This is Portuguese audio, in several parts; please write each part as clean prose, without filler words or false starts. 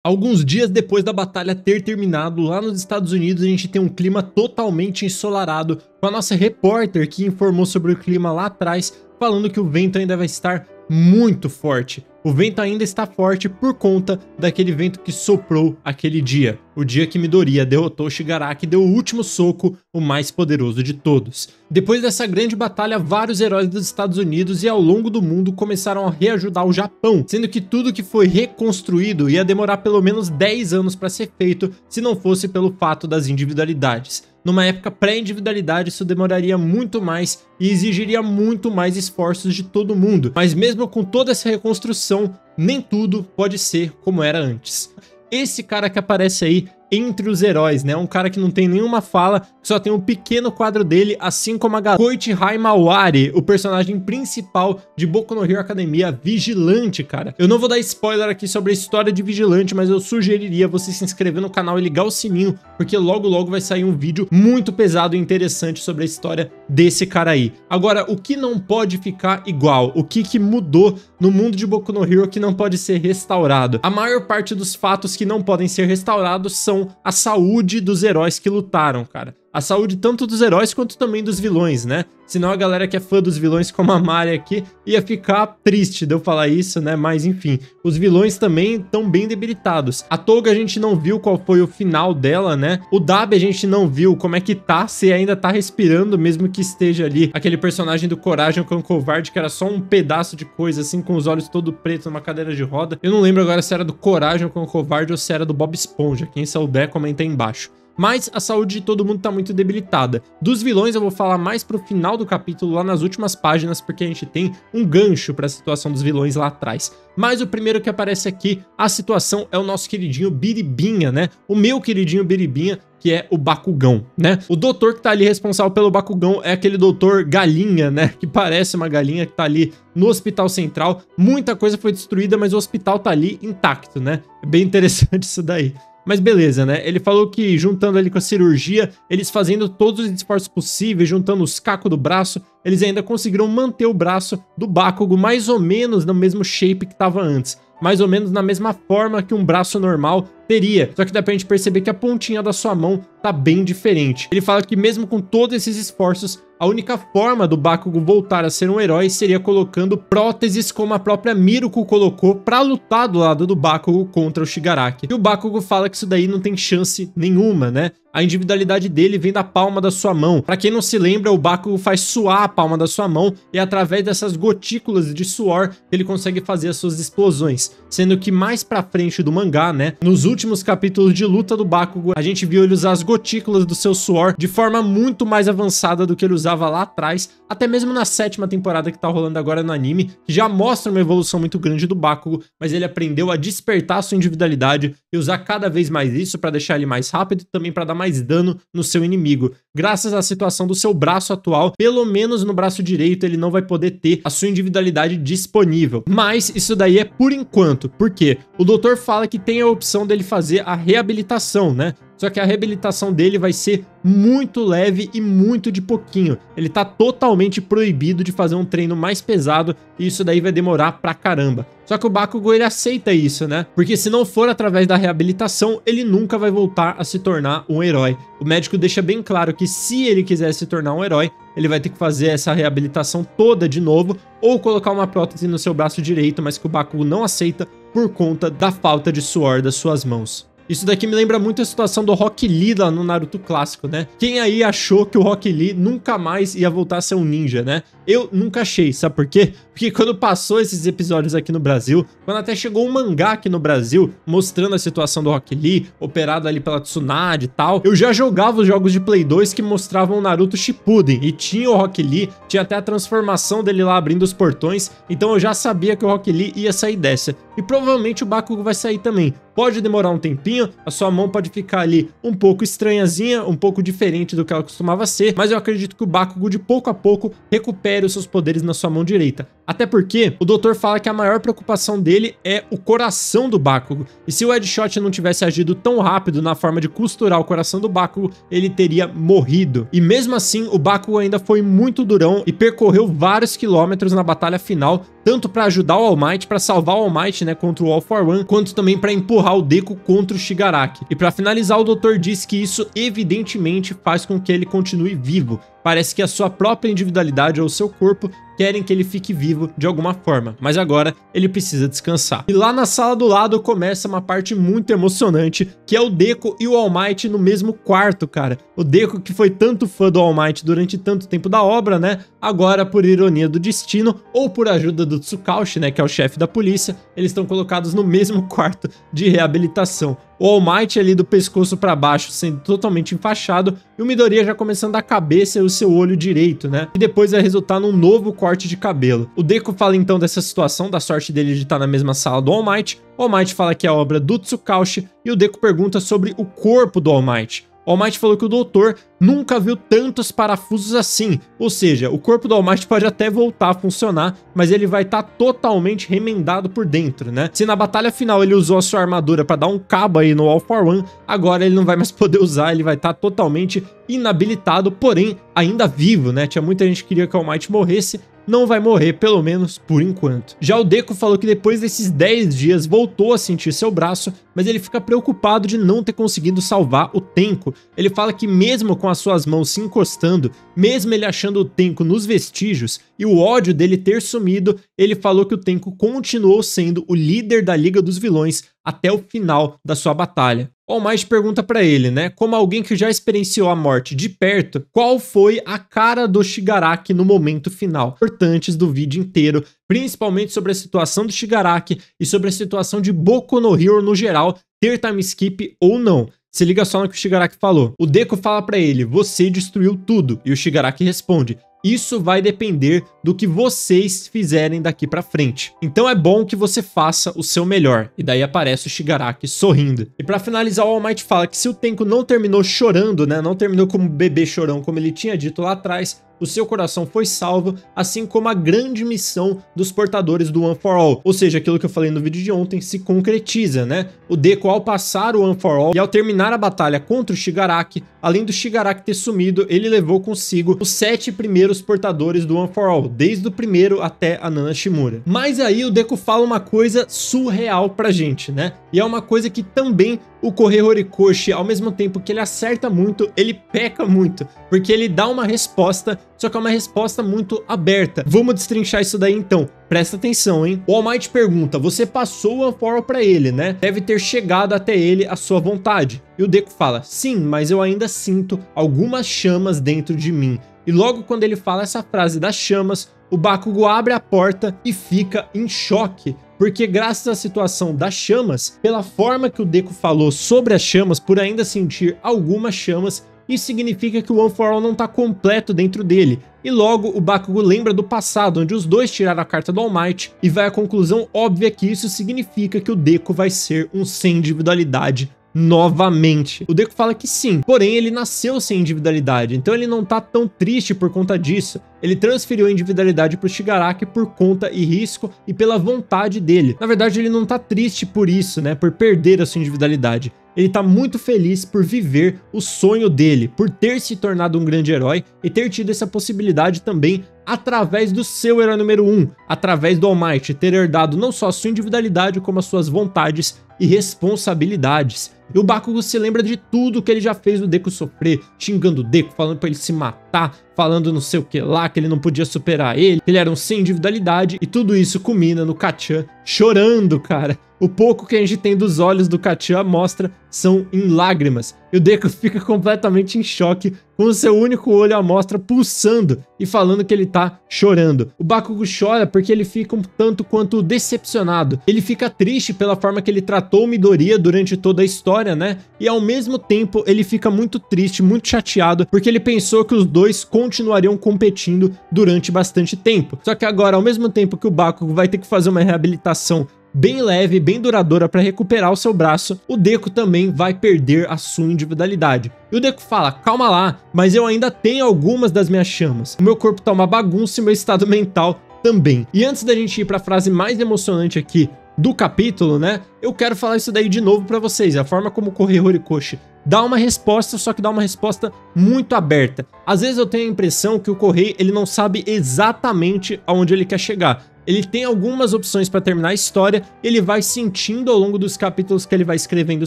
Alguns dias depois da batalha ter terminado, lá nos Estados Unidos a gente tem um clima totalmente ensolarado, com a nossa repórter que informou sobre o clima lá atrás, falando que o vento ainda vai estar muito forte. O vento ainda está forte por conta daquele vento que soprou aquele dia. O dia que Midoriya derrotou Shigaraki e deu o último soco, o mais poderoso de todos. Depois dessa grande batalha, vários heróis dos Estados Unidos e ao longo do mundo começaram a reajudar o Japão, sendo que tudo que foi reconstruído ia demorar pelo menos 10 anos para ser feito, se não fosse pelo fato das individualidades. Numa época pré-individualidade, isso demoraria muito mais e exigiria muito mais esforços de todo mundo. Mas mesmo com toda essa reconstrução, nem tudo pode ser como era antes. Esse cara que aparece aí entre os heróis, né? Um cara que não tem nenhuma fala, só tem um pequeno quadro dele, assim como a Koichi Haimawari, o personagem principal de Boku no Hero Academia, Vigilante, cara. Eu não vou dar spoiler aqui sobre a história de Vigilante, mas eu sugeriria você se inscrever no canal e ligar o sininho, porque logo logo vai sair um vídeo muito pesado e interessante sobre a história desse cara aí. Agora, o que não pode ficar igual? O que mudou no mundo de Boku no Hero que não pode ser restaurado? A maior parte dos fatos que não podem ser restaurados são a saúde dos heróis que lutaram, cara. A saúde tanto dos heróis quanto também dos vilões, né? Senão a galera que é fã dos vilões como a Mari aqui ia ficar triste de eu falar isso, né? Mas enfim, os vilões também estão bem debilitados. A Toga a gente não viu qual foi o final dela, né? O Dabi a gente não viu como é que tá, se ainda tá respirando, mesmo que esteja ali aquele personagem do Coragem com o Covarde, que era só um pedaço de coisa, assim, com os olhos todo preto numa cadeira de roda. Eu não lembro agora se era do Coragem com o Covarde ou se era do Bob Esponja. Quem souber, comenta aí embaixo. Mas a saúde de todo mundo tá muito debilitada. Dos vilões eu vou falar mais pro final do capítulo, lá nas últimas páginas, porque a gente tem um gancho pra situação dos vilões lá atrás. Mas o primeiro que aparece aqui, a situação é o nosso queridinho Biribinha, né? O meu queridinho Biribinha, que é o Bakugão, né? O doutor que tá ali responsável pelo Bakugão é aquele doutor galinha, né? Que parece uma galinha que tá ali no Hospital Central. Muita coisa foi destruída, mas o hospital tá ali intacto, né? É bem interessante isso daí. Mas beleza, né? Ele falou que juntando ali com a cirurgia, eles fazendo todos os esforços possíveis, juntando os cacos do braço, eles ainda conseguiram manter o braço do Bakugo mais ou menos no mesmo shape que tava antes. Mais ou menos na mesma forma que um braço normal teria. Só que dá pra gente perceber que a pontinha da sua mão tá bem diferente. Ele fala que mesmo com todos esses esforços, a única forma do Bakugo voltar a ser um herói seria colocando próteses como a própria Miruko colocou pra lutar do lado do Bakugo contra o Shigaraki. E o Bakugo fala que isso daí não tem chance nenhuma, né? A individualidade dele vem da palma da sua mão. Pra quem não se lembra, o Bakugo faz suar a palma da sua mão e é através dessas gotículas de suor ele consegue fazer as suas explosões. Sendo que mais pra frente do mangá, né, nos últimos capítulos de luta do Bakugo, a gente viu ele usar as gotículas do seu suor de forma muito mais avançada do que ele usava lá atrás, até mesmo na 7ª temporada que tá rolando agora no anime, que já mostra uma evolução muito grande do Bakugo, mas ele aprendeu a despertar a sua individualidade e usar cada vez mais isso pra deixar ele mais rápido e também pra dar mais dano no seu inimigo. Graças à situação do seu braço atual, pelo menos no braço direito ele não vai poder ter a sua individualidade disponível. Mas isso daí é por enquanto. Por quê? O doutor fala que tem a opção dele fazer a reabilitação, né? Só que a reabilitação dele vai ser muito leve e muito de pouquinho. Ele tá totalmente proibido de fazer um treino mais pesado e isso daí vai demorar pra caramba. Só que o Bakugo, ele aceita isso, né? Porque se não for através da reabilitação, ele nunca vai voltar a se tornar um herói. O médico deixa bem claro que se ele quiser se tornar um herói, ele vai ter que fazer essa reabilitação toda de novo ou colocar uma prótese no seu braço direito, mas que o Bakugo não aceita por conta da falta de suor das suas mãos. Isso daqui me lembra muito a situação do Rock Lee lá no Naruto clássico, né? Quem aí achou que o Rock Lee nunca mais ia voltar a ser um ninja, né? Eu nunca achei, sabe por quê? Porque quando passou esses episódios aqui no Brasil, quando até chegou um mangá aqui no Brasil, mostrando a situação do Rock Lee, operado ali pela Tsunade e tal, eu já jogava os jogos de Play 2 que mostravam o Naruto Shippuden, e tinha o Rock Lee, tinha até a transformação dele lá abrindo os portões, então eu já sabia que o Rock Lee ia sair dessa. E provavelmente o Bakugo vai sair também. Pode demorar um tempinho, a sua mão pode ficar ali um pouco estranhazinha, um pouco diferente do que ela costumava ser, mas eu acredito que o Bakugo de pouco a pouco recupere recupere os seus poderes na sua mão direita. Até porque o doutor fala que a maior preocupação dele é o coração do Bakugo. E se o Deadshot não tivesse agido tão rápido na forma de costurar o coração do Bakugo, ele teria morrido. E mesmo assim, o Bakugo ainda foi muito durão e percorreu vários quilômetros na batalha final, tanto para ajudar o All Might, para salvar o All Might, né, contra o All For One, quanto também para empurrar o Deku contra o Shigaraki. E para finalizar, o doutor diz que isso evidentemente faz com que ele continue vivo. Parece que a sua própria individualidade ou o seu corpo querem que ele fique vivo de alguma forma, mas agora ele precisa descansar. E lá na sala do lado começa uma parte muito emocionante, que é o Deku e o All Might no mesmo quarto, cara. O Deku, que foi tanto fã do All Might durante tanto tempo da obra, né? Agora, por ironia do destino, ou por ajuda do Tsukaushi, né, que é o chefe da polícia, eles estão colocados no mesmo quarto de reabilitação. O All Might ali do pescoço para baixo sendo totalmente enfaixado e o Midoriya já começando a cabeça e o seu olho direito, né? E depois vai resultar num novo corte de cabelo. O Deku fala então dessa situação, da sorte dele de estar na mesma sala do All Might. O All Might fala que é obra do Tsukaushi e o Deku pergunta sobre o corpo do All Might. O All Might falou que o doutor nunca viu tantos parafusos assim, ou seja, o corpo do All Might pode até voltar a funcionar, mas ele vai estar totalmente remendado por dentro, né? Se na batalha final ele usou a sua armadura para dar um cabo aí no All For One, agora ele não vai mais poder usar, ele vai estar totalmente inabilitado, porém ainda vivo, né? Tinha muita gente que queria que o All Might morresse, não vai morrer, pelo menos por enquanto. Já o Deku falou que depois desses 10 dias voltou a sentir seu braço, mas ele fica preocupado de não ter conseguido salvar o Tenko. Ele fala que mesmo com as suas mãos se encostando, mesmo ele achando o Tenko nos vestígios e o ódio dele ter sumido, ele falou que o Tenko continuou sendo o líder da Liga dos Vilões até o final da sua batalha. O All Might pergunta pra ele, né, como alguém que já experienciou a morte de perto, qual foi a cara do Shigaraki no momento final, importantes do vídeo inteiro, principalmente sobre a situação do Shigaraki e sobre a situação de Boku no Hero no geral, ter time skip ou não. Se liga só no que o Shigaraki falou. O Deku fala pra ele, você destruiu tudo, e o Shigaraki responde, isso vai depender do que vocês fizerem daqui pra frente. Então é bom que você faça o seu melhor. E daí aparece o Shigaraki sorrindo. E pra finalizar, o All Might fala que se o Tenko não terminou chorando, né, não terminou como bebê chorão, como ele tinha dito lá atrás, o seu coração foi salvo, assim como a grande missão dos portadores do One For All. Ou seja, aquilo que eu falei no vídeo de ontem se concretiza, né? O Deku, ao passar o One For All e ao terminar a batalha contra o Shigaraki, além do Shigaraki ter sumido, ele levou consigo os 7 primeiros portadores do One For All, desde o primeiro até a Nana Shimura. Mas aí o Deku fala uma coisa surreal pra gente, né? E é uma coisa que também o Kohei Horikoshi, ao mesmo tempo que ele acerta muito, ele peca muito, porque ele dá uma resposta, só que é uma resposta muito aberta. Vamos destrinchar isso daí então. Presta atenção, hein? O All Might pergunta, você passou o One For All pra ele, né? Deve ter chegado até ele a sua vontade. E o Deku fala, sim, mas eu ainda sinto algumas chamas dentro de mim. E logo quando ele fala essa frase das chamas, o Bakugo abre a porta e fica em choque. Porque graças à situação das chamas, pela forma que o Deku falou sobre as chamas, por ainda sentir algumas chamas, isso significa que o One For All não está completo dentro dele. E logo o Bakugo lembra do passado, onde os dois tiraram a carta do All Might, e vai à conclusão óbvia que isso significa que o Deku vai ser um sem individualidade novamente. O Deku fala que sim, porém ele nasceu sem individualidade, então ele não tá tão triste por conta disso. Ele transferiu a individualidade pro Shigaraki por conta e risco e pela vontade dele. Na verdade, ele não tá triste por isso, né, por perder a sua individualidade. Ele tá muito feliz por viver o sonho dele, por ter se tornado um grande herói e ter tido essa possibilidade também através do seu herói número 1, através do All Might, ter herdado não só a sua individualidade, como as suas vontades e responsabilidades. E o Bakugo se lembra de tudo que ele já fez o Deku sofrer, xingando o Deku, falando pra ele se matar, falando não sei o que lá, que ele não podia superar ele, que ele era um sem individualidade, e tudo isso culmina no Kacchan chorando, cara. O pouco que a gente tem dos olhos do Kacchan mostra são em lágrimas. E o Deku fica completamente em choque, com o seu único olho à mostra pulsando e falando que ele tá chorando. O Bakugo chora porque ele fica um tanto quanto decepcionado. Ele fica triste pela forma que ele tratou o Midoriya durante toda a história, né? E ao mesmo tempo ele fica muito triste, muito chateado, porque ele pensou que os dois continuariam competindo durante bastante tempo. Só que agora, ao mesmo tempo que o Bakugo vai ter que fazer uma reabilitação bem leve, bem duradoura para recuperar o seu braço, o Deku também vai perder a sua individualidade. E o Deku fala, calma lá, mas eu ainda tenho algumas das minhas chamas. O meu corpo tá uma bagunça e meu estado mental também. E antes da gente ir para a frase mais emocionante aqui do capítulo, né, eu quero falar isso daí de novo para vocês, a forma como o Kohei Horikoshi dá uma resposta, só que dá uma resposta muito aberta. Às vezes eu tenho a impressão que o Kohei, ele não sabe exatamente aonde ele quer chegar. Ele tem algumas opções para terminar a história, ele vai sentindo ao longo dos capítulos que ele vai escrevendo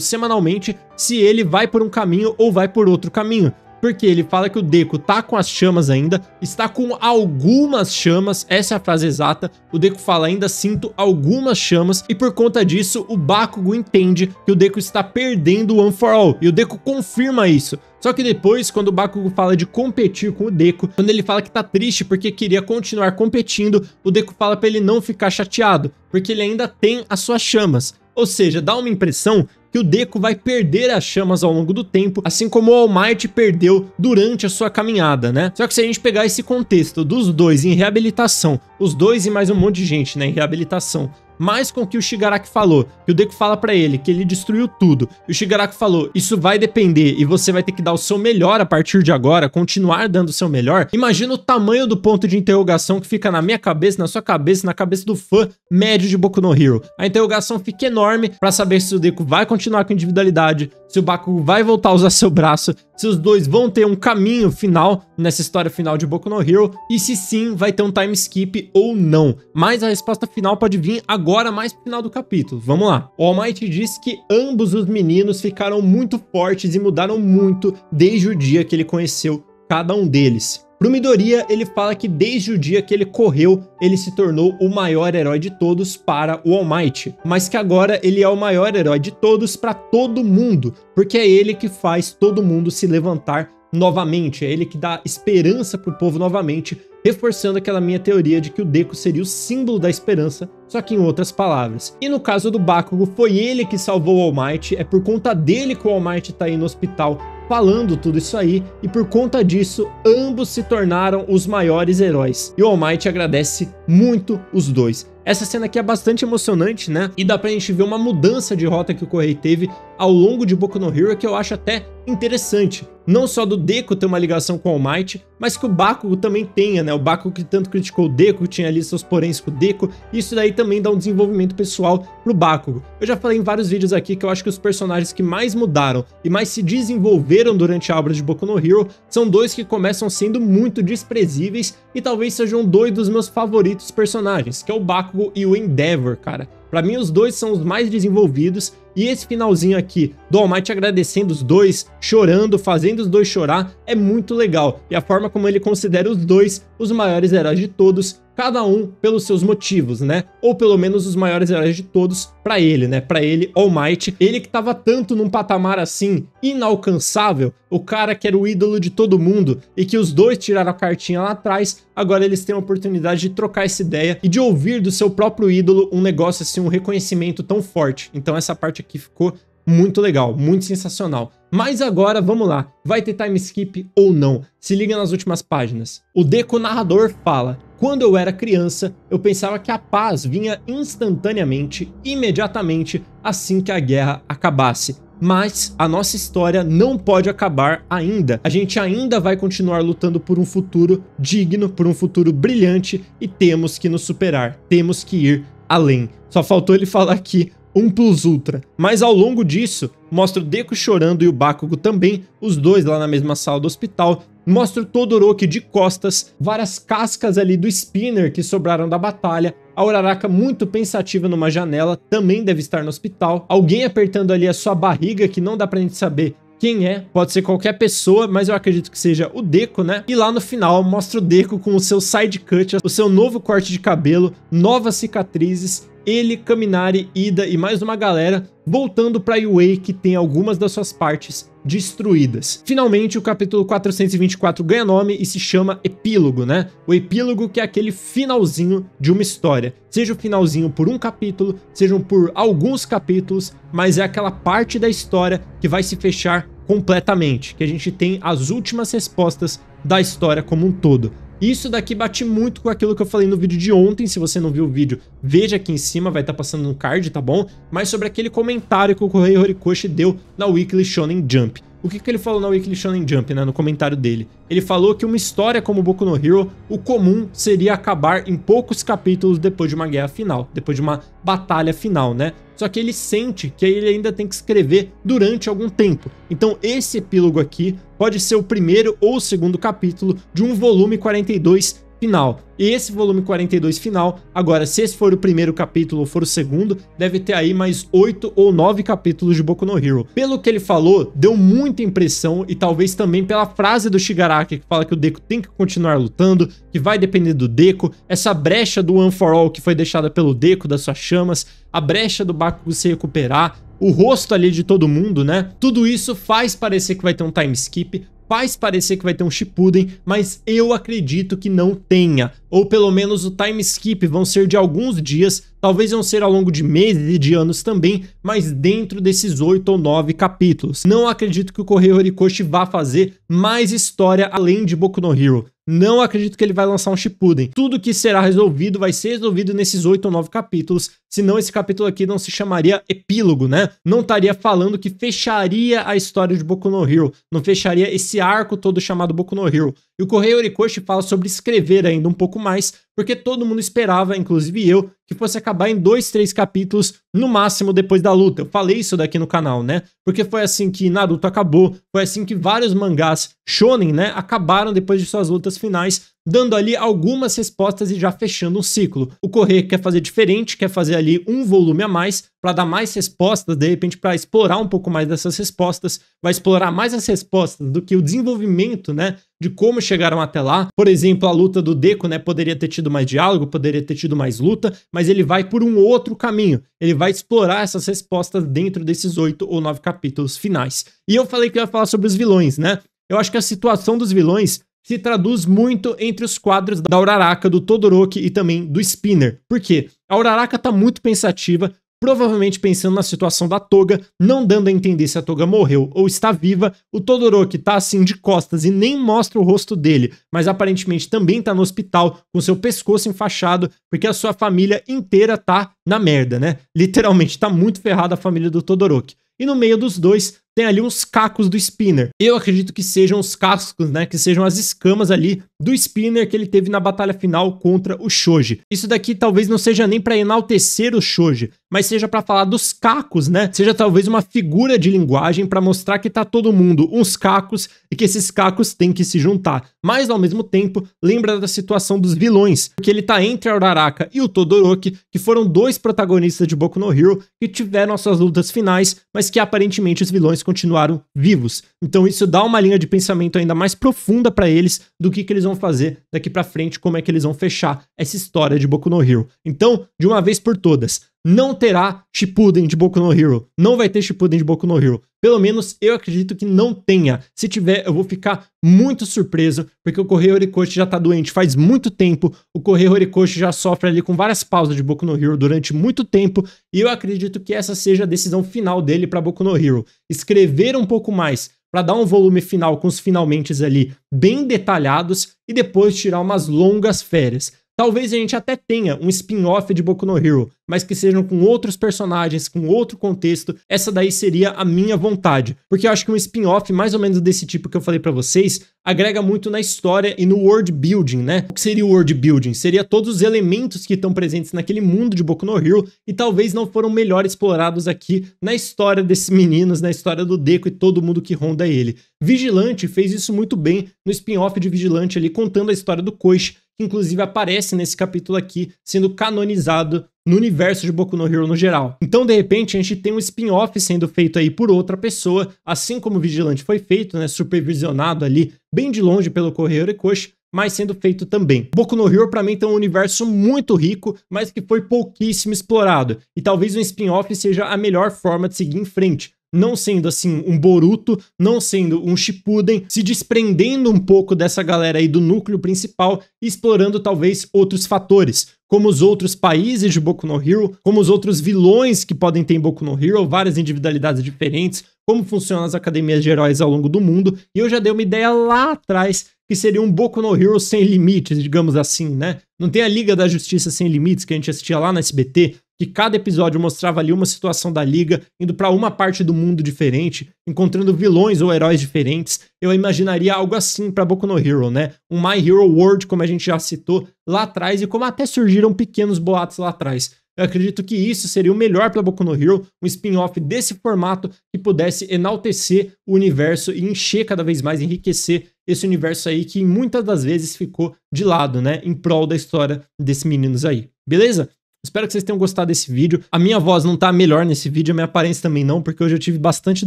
semanalmente se ele vai por um caminho ou vai por outro caminho. Porque ele fala que o Deku tá com as chamas ainda, está com algumas chamas, essa é a frase exata, o Deku fala, ainda sinto algumas chamas, e por conta disso o Bakugo entende que o Deku está perdendo o One for All, e o Deku confirma isso. Só que depois, quando o Bakugo fala de competir com o Deku, quando ele fala que tá triste porque queria continuar competindo, o Deku fala pra ele não ficar chateado, porque ele ainda tem as suas chamas. Ou seja, dá uma impressão que o Deku vai perder as chamas ao longo do tempo, assim como o All Might perdeu durante a sua caminhada, né? Só que se a gente pegar esse contexto dos dois em reabilitação, os dois e mais um monte de gente, né, em reabilitação, mais com o que o Shigaraki falou, que o Deku fala pra ele que ele destruiu tudo, e o Shigaraki falou, isso vai depender e você vai ter que dar o seu melhor a partir de agora, continuar dando o seu melhor. Imagina o tamanho do ponto de interrogação que fica na minha cabeça, na sua cabeça, na cabeça do fã médio de Boku no Hero. A interrogação fica enorme pra saber se o Deku vai continuar com individualidade, se o Bakugo vai voltar a usar seu braço, se os dois vão ter um caminho final nessa história final de Boku no Hero, e se sim vai ter um time skip ou não. Mas a resposta final pode vir agora mais pro final do capítulo. Vamos lá. O All Might diz que ambos os meninos ficaram muito fortes e mudaram muito desde o dia que ele conheceu cada um deles. Pro Midoriya, ele fala que desde o dia que ele correu, ele se tornou o maior herói de todos para o All Might, mas que agora ele é o maior herói de todos para todo mundo, porque é ele que faz todo mundo se levantar novamente, é ele que dá esperança pro povo novamente, reforçando aquela minha teoria de que o Deku seria o símbolo da esperança, só que em outras palavras. E no caso do Bakugo, foi ele que salvou o All Might, é por conta dele que o All Might tá aí no hospital falando tudo isso aí, e por conta disso, ambos se tornaram os maiores heróis. E o All Might agradece muito os dois. Essa cena aqui é bastante emocionante, né? E dá pra gente ver uma mudança de rota que o Kohei teve ao longo de Boku no Hero, que eu acho até interessante. Não só do Deku ter uma ligação com o All Might, mas que o Bakugo também tenha, né? O Bakugo que tanto criticou o Deku, tinha ali seus poréns com o Deku, isso daí também dá um desenvolvimento pessoal pro Bakugo. Eu já falei em vários vídeos aqui que eu acho que os personagens que mais mudaram e mais se desenvolveram durante a obra de Boku no Hero são dois que começam sendo muito desprezíveis e talvez sejam dois dos meus favoritos personagens, que é o Bakugo e o Endeavor, cara. Pra mim, os dois são os mais desenvolvidos, e esse finalzinho aqui do All Might agradecendo os dois, chorando, fazendo os dois chorar, é muito legal. E a forma como ele considera os dois os maiores heróis de todos, cada um pelos seus motivos, né? Ou pelo menos os maiores heróis de todos pra ele, né? Pra ele, All Might, ele que tava tanto num patamar assim, inalcançável, o cara que era o ídolo de todo mundo, e que os dois tiraram a cartinha lá atrás, agora eles têm a oportunidade de trocar essa ideia e de ouvir do seu próprio ídolo um negócio assim, um reconhecimento tão forte. Então essa parte aqui ficou muito legal, muito sensacional. Mas agora, vamos lá, vai ter time skip ou não? Se liga nas últimas páginas. O Deku narrador fala: quando eu era criança, eu pensava que a paz vinha instantaneamente, imediatamente, assim que a guerra acabasse. Mas a nossa história não pode acabar ainda. A gente ainda vai continuar lutando por um futuro digno, por um futuro brilhante, e temos que nos superar, temos que ir além. Só faltou ele falar aqui 1+Ultra. Mas ao longo disso, mostra o Deku chorando e o Bakugo também, os dois lá na mesma sala do hospital. Mostra o Todoroki de costas, várias cascas ali do Spinner que sobraram da batalha. A Uraraka muito pensativa numa janela, também deve estar no hospital. Alguém apertando ali a sua barriga, que não dá pra gente saber quem é, pode ser qualquer pessoa, mas eu acredito que seja o Deku, né? E lá no final mostra o Deku com o seu side cut, o seu novo corte de cabelo, novas cicatrizes, ele, Kaminari, Ida e mais uma galera voltando para Yuei, que tem algumas das suas partes destruídas. Finalmente, o capítulo 424 ganha nome e se chama Epílogo, né? O epílogo, que é aquele finalzinho de uma história. Seja o finalzinho por um capítulo, sejam por alguns capítulos, mas é aquela parte da história que vai se fechar completamente, que a gente tem as últimas respostas da história como um todo. Isso daqui bate muito com aquilo que eu falei no vídeo de ontem. Se você não viu o vídeo, veja aqui em cima, vai estar passando no card, tá bom? Mas sobre aquele comentário que o Kohei Horikoshi deu na Weekly Shonen Jump. O que ele falou na Weekly Shonen Jump, né, no comentário dele? Ele falou que uma história como Boku no Hero, o comum seria acabar em poucos capítulos depois de uma guerra final, depois de uma batalha final, né? Só que ele sente que ele ainda tem que escrever durante algum tempo. Então esse epílogo aqui pode ser o primeiro ou o segundo capítulo de um volume 42 final. E esse volume 42 final, agora, se esse for o primeiro capítulo ou for o segundo, deve ter aí mais 8 ou 9 capítulos de Boku no Hero. Pelo que ele falou, deu muita impressão, e talvez também pela frase do Shigaraki, que fala que o Deku tem que continuar lutando, que vai depender do Deku, essa brecha do One for All que foi deixada pelo Deku, das suas chamas, a brecha do Bakugo se recuperar, o rosto ali de todo mundo, né? Tudo isso faz parecer que vai ter um time skip, faz parecer que vai ter um Shippuden, mas eu acredito que não tenha. Ou pelo menos o time skip vão ser de alguns dias, talvez vão ser ao longo de meses e de anos também, mas dentro desses 8 ou 9 capítulos. Não acredito que o Kohei Horikoshi vá fazer mais história além de Boku no Hero. Não acredito que ele vai lançar um Shippuden. Tudo que será resolvido vai ser resolvido nesses 8 ou 9 capítulos, senão esse capítulo aqui não se chamaria epílogo, né? Não estaria falando que fecharia a história de Boku no Hero, não fecharia esse arco todo chamado Boku no Hero. E o Kohei Horikoshi fala sobre escrever ainda um pouco mais, porque todo mundo esperava, inclusive eu, que fosse acabar em 2, 3 capítulos, no máximo depois da luta. Eu falei isso daqui no canal, né? Porque foi assim que Naruto acabou, foi assim que vários mangás shonen, né, acabaram depois de suas lutas finais, dando ali algumas respostas e já fechando um ciclo. O Kohei quer fazer diferente, quer fazer ali um volume a mais, para dar mais respostas, de repente para explorar um pouco mais dessas respostas, vai explorar mais as respostas do que o desenvolvimento, né, de como chegaram até lá. Por exemplo, a luta do Deku, né, poderia ter tido mais diálogo, poderia ter tido mais luta, mas ele vai por um outro caminho. Ele vai explorar essas respostas dentro desses 8 ou 9 capítulos finais. E eu falei que eu ia falar sobre os vilões, né? Eu acho que a situação dos vilões se traduz muito entre os quadros da Uraraka, do Todoroki e também do Spinner. Por quê? A Uraraka tá muito pensativa, provavelmente pensando na situação da Toga, não dando a entender se a Toga morreu ou está viva. O Todoroki tá assim de costas e nem mostra o rosto dele, mas aparentemente também tá no hospital com seu pescoço enfaixado, porque a sua família inteira tá na merda, né? Literalmente tá muito ferrada a família do Todoroki. E no meio dos dois tem ali uns cacos do Spinner. Eu acredito que sejam os cascos, né? Que sejam as escamas ali do Spinner que ele teve na batalha final contra o Shoji. Isso daqui talvez não seja nem para enaltecer o Shoji, mas seja para falar dos cacos, né? Seja talvez uma figura de linguagem para mostrar que tá todo mundo uns cacos e que esses cacos têm que se juntar. Mas ao mesmo tempo, lembra da situação dos vilões, porque ele tá entre a Uraraka e o Todoroki, que foram dois protagonistas de Boku no Hero que tiveram as suas lutas finais, mas que aparentemente os vilões continuaram vivos. Então isso dá uma linha de pensamento ainda mais profunda para eles do que eles vão fazer daqui para frente, como é que eles vão fechar essa história de Boku no Hero. Então, de uma vez por todas, não terá Shippuden de Boku no Hero. Não vai ter Shippuden de Boku no Hero. Pelo menos eu acredito que não tenha. Se tiver, eu vou ficar muito surpreso, porque o Kohei Horikoshi já tá doente faz muito tempo. O Kohei Horikoshi já sofre ali com várias pausas de Boku no Hero durante muito tempo, e eu acredito que essa seja a decisão final dele para Boku no Hero. Escrever um pouco mais, para dar um volume final com os finalmentes ali bem detalhados, e depois tirar umas longas férias. Talvez a gente até tenha um spin-off de Boku no Hero, mas que sejam com outros personagens, com outro contexto. Essa daí seria a minha vontade, porque eu acho que um spin-off mais ou menos desse tipo que eu falei pra vocês agrega muito na história e no world building, né? O que seria o world building? Seria todos os elementos que estão presentes naquele mundo de Boku no Hero e talvez não foram melhor explorados aqui na história desses meninos, na história do Deku e todo mundo que ronda ele. Vigilante fez isso muito bem no spin-off de Vigilante ali, contando a história do Koichi, que inclusive aparece nesse capítulo aqui, sendo canonizado no universo de Boku no Hero no geral. Então, de repente, a gente tem um spin-off sendo feito aí por outra pessoa, assim como o Vigilante foi feito, né, supervisionado ali, bem de longe pelo Kohei Horikoshi, mas sendo feito também. Boku no Hero, pra mim, tem um universo muito rico, mas que foi pouquíssimo explorado, e talvez um spin-off seja a melhor forma de seguir em frente. Não sendo assim um Boruto, não sendo um Shippuden, se desprendendo um pouco dessa galera aí do núcleo principal e explorando talvez outros fatores, como os outros países de Boku no Hero, como os outros vilões que podem ter em Boku no Hero, várias individualidades diferentes, como funcionam as academias de heróis ao longo do mundo, e eu já dei uma ideia lá atrás que seria um Boku no Hero sem limites, digamos assim, né? Não tem a Liga da Justiça Sem Limites que a gente assistia lá na SBT, que cada episódio mostrava ali uma situação da Liga, indo pra uma parte do mundo diferente, encontrando vilões ou heróis diferentes. Eu imaginaria algo assim pra Boku no Hero, né? Um My Hero World, como a gente já citou lá atrás, e como até surgiram pequenos boatos lá atrás. Eu acredito que isso seria o melhor para Boku no Hero, um spin-off desse formato que pudesse enaltecer o universo e encher cada vez mais, enriquecer esse universo aí que muitas das vezes ficou de lado, né, em prol da história desses meninos aí. Beleza? Espero que vocês tenham gostado desse vídeo. A minha voz não tá melhor nesse vídeo, a minha aparência também não, porque hoje eu tive bastante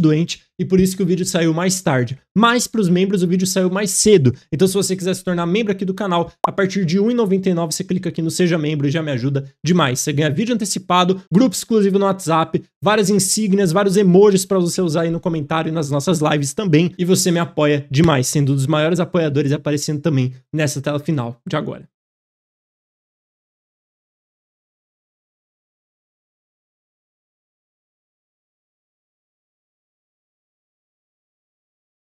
doente e por isso que o vídeo saiu mais tarde. Mas pros membros o vídeo saiu mais cedo. Então se você quiser se tornar membro aqui do canal, a partir de R$ 1,99 você clica aqui no Seja Membro e já me ajuda demais. Você ganha vídeo antecipado, grupo exclusivo no WhatsApp, várias insígnias, vários emojis pra você usar aí no comentário e nas nossas lives também. E você me apoia demais, sendo um dos maiores apoiadores e aparecendo também nessa tela final de agora.